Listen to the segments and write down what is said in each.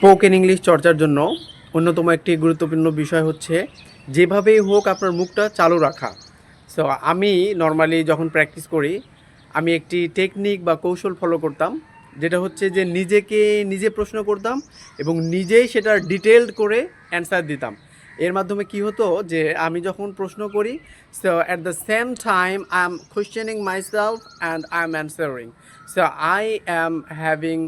Spoken English চর্চার জন্য অন্যতম একটি গুরুত্বপূর্ণ বিষয় হচ্ছে যেভাবেই হোক আপনার মুখটা চালু রাখা। সো আমি নর্মালি যখন প্র্যাকটিস করি আমি একটি টেকনিক বা কৌশল ফলো করতাম, যেটা হচ্ছে যে নিজেকে নিজে প্রশ্ন করতাম এবং নিজেই সেটার ডিটেলড করে অ্যান্সার দিতাম। এর মাধ্যমে কি হতো যে আমি যখন প্রশ্ন করি, so at the same time I am questioning myself and I am answering. So I am having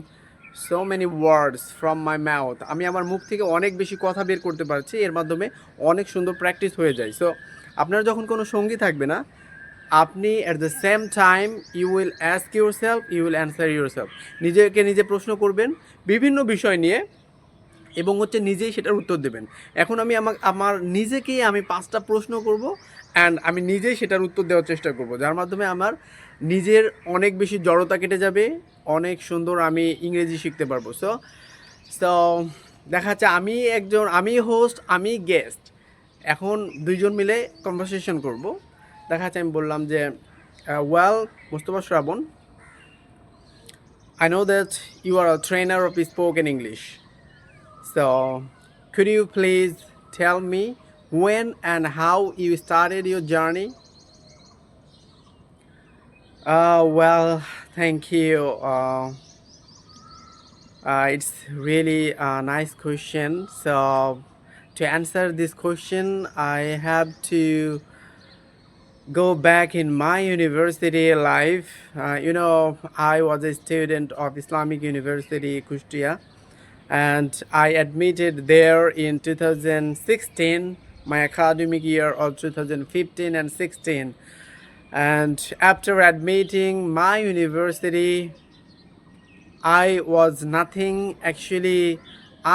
so many words from my mouth. আমি আমার মুখ থেকে অনেক বেশি কথা বের করতে পারছি, এর মাধ্যমে অনেক সুন্দর প্র্যাকটিস হয়ে যায়। সো আপনার যখন কোনো সঙ্গী থাকবে না, আপনি at the same time you will ask yourself, you will answer yourself. নিজেকে নিজে প্রশ্ন করবেন বিভিন্ন বিষয় নিয়ে এবং হচ্ছে নিজেই সেটার উত্তর দেবেন। এখন আমি আমার নিজেকেই আমি 5টা প্রশ্ন করব অ্যান্ড আমি নিজেই সেটার উত্তর দেওয়ার চেষ্টা করব, যার মাধ্যমে আমার নিজের অনেক বেশি জড়তা কেটে যাবে, অনেক সুন্দর আমি ইংরেজি শিখতে পারবো। সো সো দেখা যাচ্ছে আমি হোস্ট, আমি গেস্ট, এখন দুইজন মিলে কনভারসেশন করব। দেখা যাচ্ছে আমি বললাম যে well Mostafa Shrabon, I know that you are a trainer of spoken English. So, could you please tell me when and how you started your journey? Well, thank you. It's really a nice question. So, to answer this question, I have to go back in my university life. I was a student of Islamic University, Kushtia, and I admitted there in 2016, my academic year of 2015 and 16. And after admitting my university, I was nothing. Actually,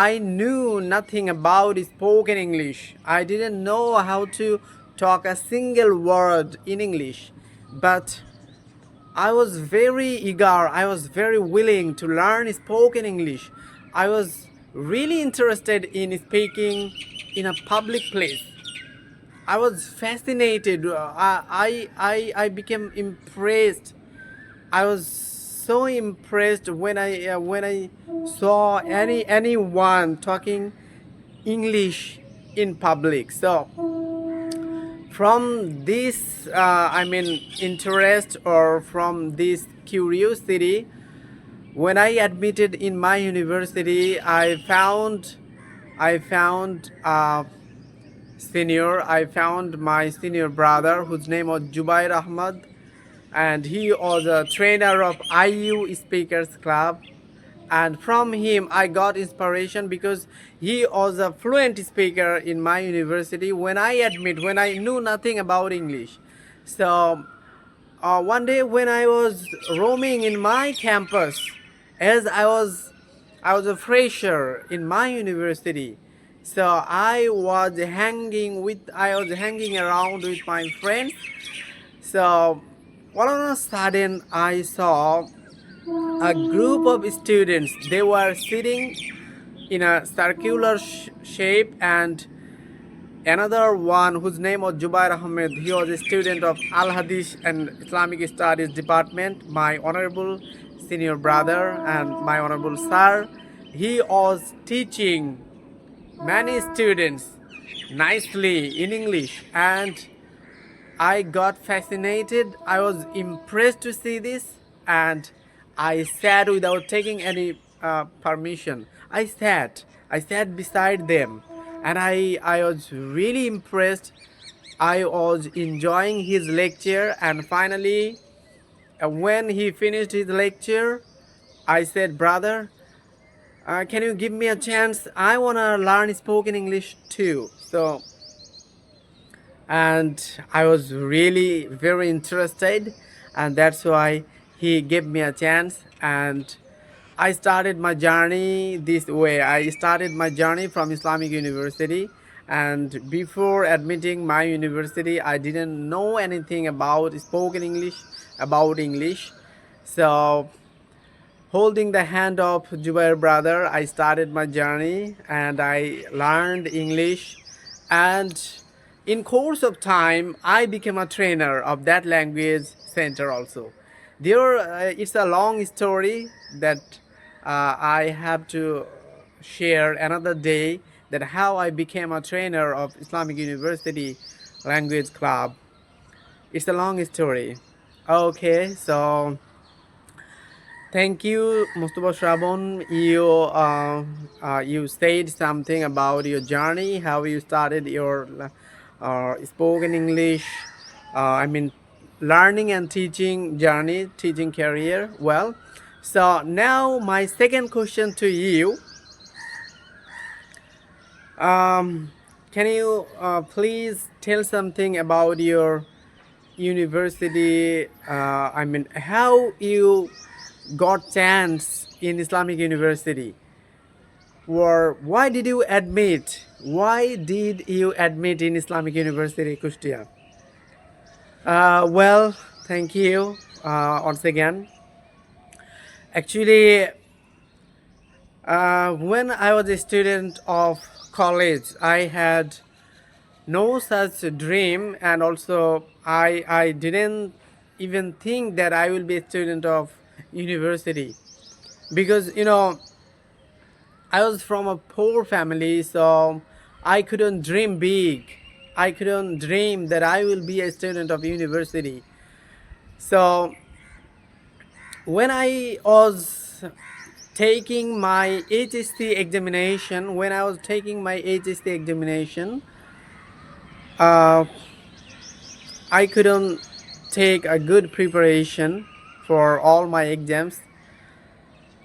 I knew nothing about spoken English. I didn't know how to talk a single word in English. But I was very eager, I was very willing to learn spoken English. I was really interested in speaking in a public place. I was fascinated. I became impressed. I was so impressed when I saw anyone talking English in public. So from this interest, or from this curiosity, when I admitted in my university, I found my senior brother, whose name was Jubair Ahmad, and he was a trainer of IU Speakers Club. And from him I got inspiration, because he was a fluent speaker in my university when I knew nothing about English. So one day when I was roaming in my campus, as I was a fresher in my university, so I was hanging around with my friends. So all of a sudden I saw a group of students. They were sitting in a circular shape, and another one, whose name was Jubair Ahmed, he was a student of Al Hadith and Islamic Studies Department, my honorable senior brother and my honorable sir. He was teaching many students nicely in English, and I got fascinated. I was impressed to see this, and I sat without taking any permission. I sat beside them, and I was really impressed. I was enjoying his lecture, and finally, when he finished his lecture, I said, "Brother, can you give me a chance? I wanna learn spoken English too." And I was really very interested, and that's why he gave me a chance, and I started my journey this way. I started my journey from Islamic University, and before admitting my university I didn't know anything about spoken English, about English. So holding the hand of Jubair brother, I started my journey and I learned English, and in course of time I became a trainer of that language center also. It's a long story that I have to share another day that how I became a trainer of Islamic University Language Club. It's a long story. Okay, so thank you, Mostofa Shrabon. You said something about your journey, how you started your spoken English. I mean, learning and teaching journey, teaching career. Well, so now my second question to you. Can you please tell something about your university? I mean, how you got chance in Islamic University, or why did you admit? Why did you admit in Islamic University, Kustia? Well, thank you once again. Actually, when I was a student of college, I had no such dream, and also I didn't even think that I will be a student of university, because I was from a poor family, so I couldn't dream big. I couldn't dream that I will be a student of university. So when I was taking my HSC examination, uh, I couldn't take a good preparation for all my exams.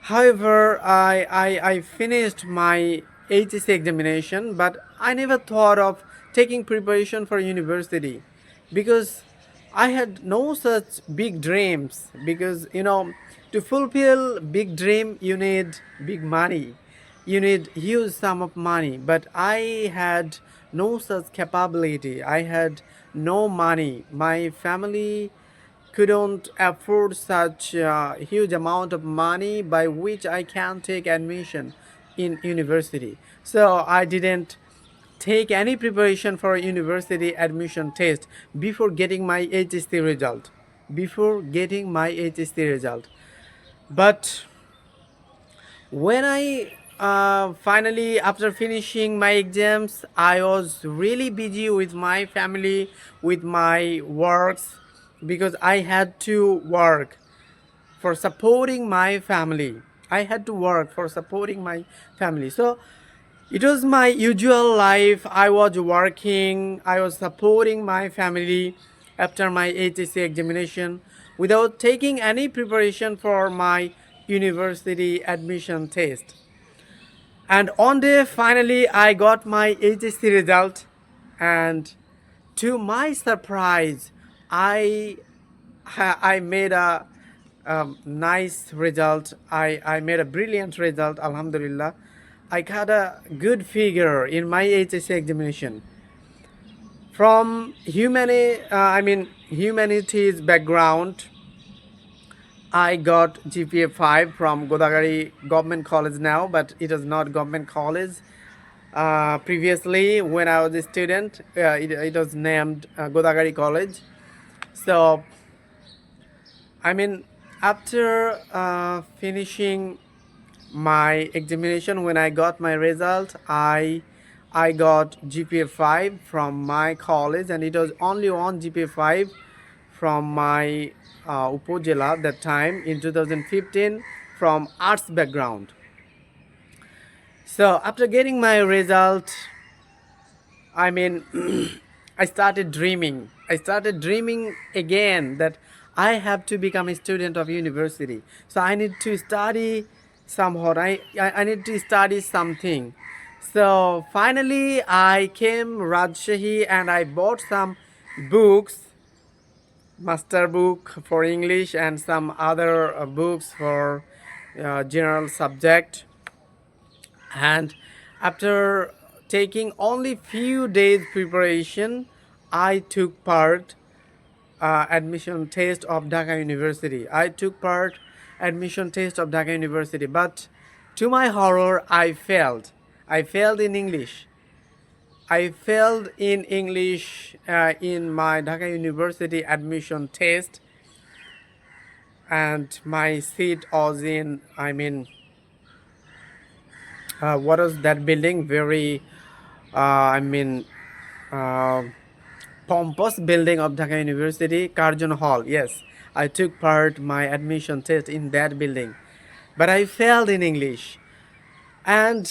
However, I finished my HSC examination, but I never thought of taking preparation for university, because I had no such big dreams. Because to fulfill big dream, you need big money, you need huge sum of money. But I had no such capability. I had no money. My family couldn't afford such a huge amount of money by which I can take admission in university. So I didn't take any preparation for a university admission test before getting my HSC result. But when I finally, after finishing my exams, I was really busy with my family, with my works, because I had to work for supporting my family. I had to work for supporting my family. So it was my usual life. I was working, I was supporting my family after my HSC examination without taking any preparation for my university admission test. And on day finally I got my HSC result, and to my surprise, I I made a nice result. I made a brilliant result, Alhamdulillah. I got a good figure in my HSC examination. From humanities background, I got GPA 5 from Godagari Government College now, but it is not government college. Previously, when I was a student, it was named Godagari College. So, I mean, after finishing my examination, when I got my result, I got GPA 5 from my college, and it was only one GPA 5 from my Upojela that time in 2015, from arts background. So after getting my result, I mean, I started dreaming. I started dreaming again that I have to become a student of university. So I need to study somewhat. I need to study something. So finally, I came Rajshahi and I bought some books, master book for English and some other books for general subject. And after taking only few days preparation, I took part admission test of Dhaka University. But to my horror, I failed. I failed in English. In my Dhaka University admission test, and my seat was in, what was that building? Very, I mean, uh, pompous building of Dhaka University, Karjan Hall. Yes, I took part my admission test in that building, but I failed in English, and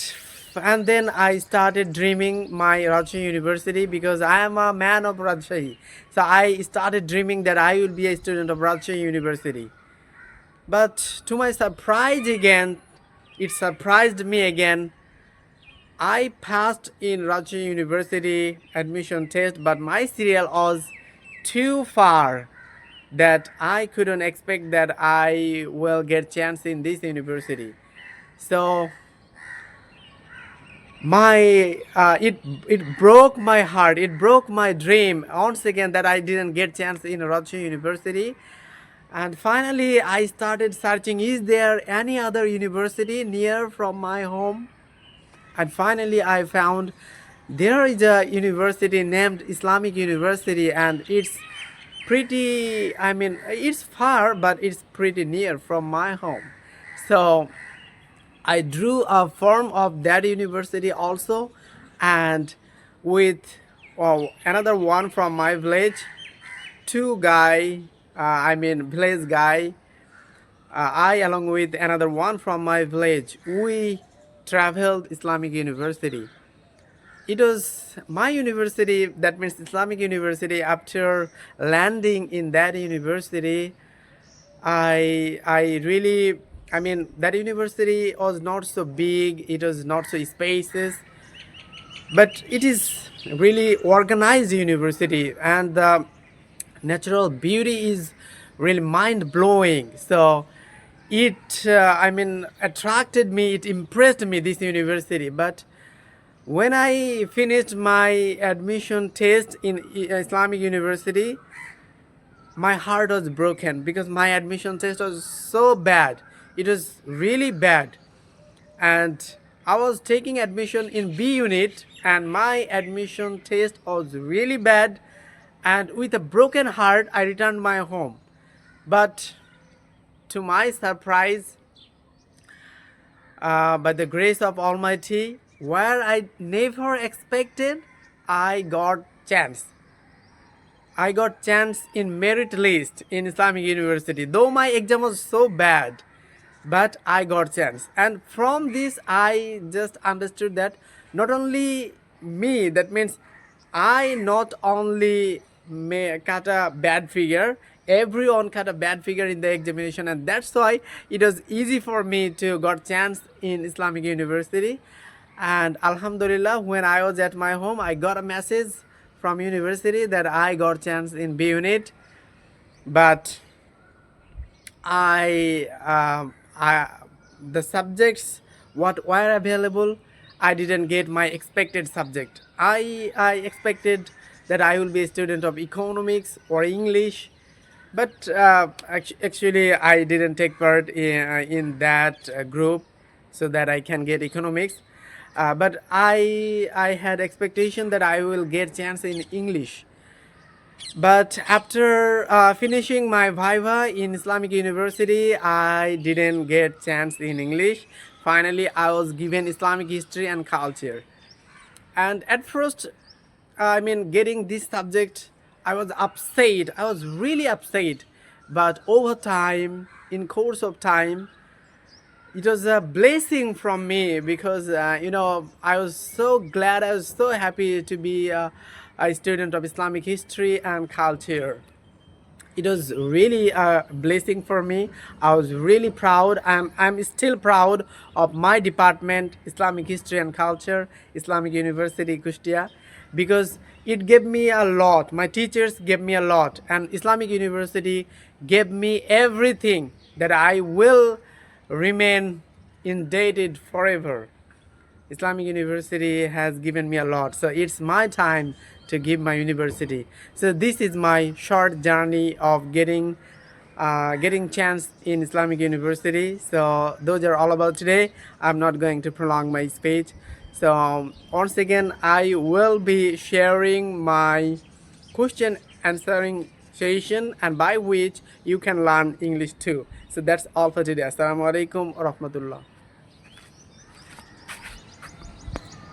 then I started dreaming my Rajshahi University because I am a man of Rajshahi. So I started dreaming that I will be a student of Rajshahi University. But to my surprise again, it surprised me again. I passed in Rajshahi University admission test, but my serial was too far that I couldn't expect that I will get chance in this university. So my it broke my heart. It broke my dream once again that I didn't get chance in Rajshahi University. And finally, I started searching, is there any other university near from my home? And finally, I found there is a university named Islamic University, and it's pretty, I mean, it's far, but it's pretty near from my home. So I drew a form of that university also, and with another one from my village, two guy, village guy, I along with another one from my village, we traveled Islamic University. It was my university, that means Islamic University. After landing in that university, I really, I mean, that university was not so big, it was not so spacious, but it is really organized university, and the natural beauty is really mind-blowing. So it attracted me, it impressed me, this university. But when I finished my admission test in Islamic University, my heart was broken because my admission test was so bad. It was really bad. And I was taking admission in B unit, and my admission test was really bad. And with a broken heart, I returned my home. But to my surprise, by the grace of Almighty, where I never expected, I got chance. I got chance in merit list in Islamic University. Though my exam was so bad, but I got chance. And from this, I just understood that not only me, that means I not only cut a bad figure, everyone cut a bad figure in the examination, and that's why it was easy for me to got chance in Islamic University. And Alhamdulillah, when I was at my home, I got a message from university that I got chance in B unit, but I the subjects what were available, I didn't get my expected subject. I expected that I will be a student of economics or English, but actually I didn't take part in that group so that I can get economics. But I had expectation that I will get chance in English. But after finishing my viva in Islamic University, I didn't get chance in English. Finally, I was given Islamic history and culture. And at first, getting this subject, I was upset. I was really upset. But over time, in course of time, it was a blessing from me because I was so glad, I was so happy to be a student of Islamic history and culture. It was really a blessing for me. I was really proud. I'm still proud of my department, Islamic history and culture, Islamic University Kushtia, because it gave me a lot. My teachers gave me a lot, and Islamic University gave me everything that I will remain indebted forever. Islamic University has given me a lot, so it's my time to give my university. So this is my short journey of getting chance in Islamic University. So those are all about today. I'm not going to prolong my speech. So once again, I will be sharing my question answering session, and by which you can learn English too. So that's all for today. Assalamu alaikum wa rahmatullah.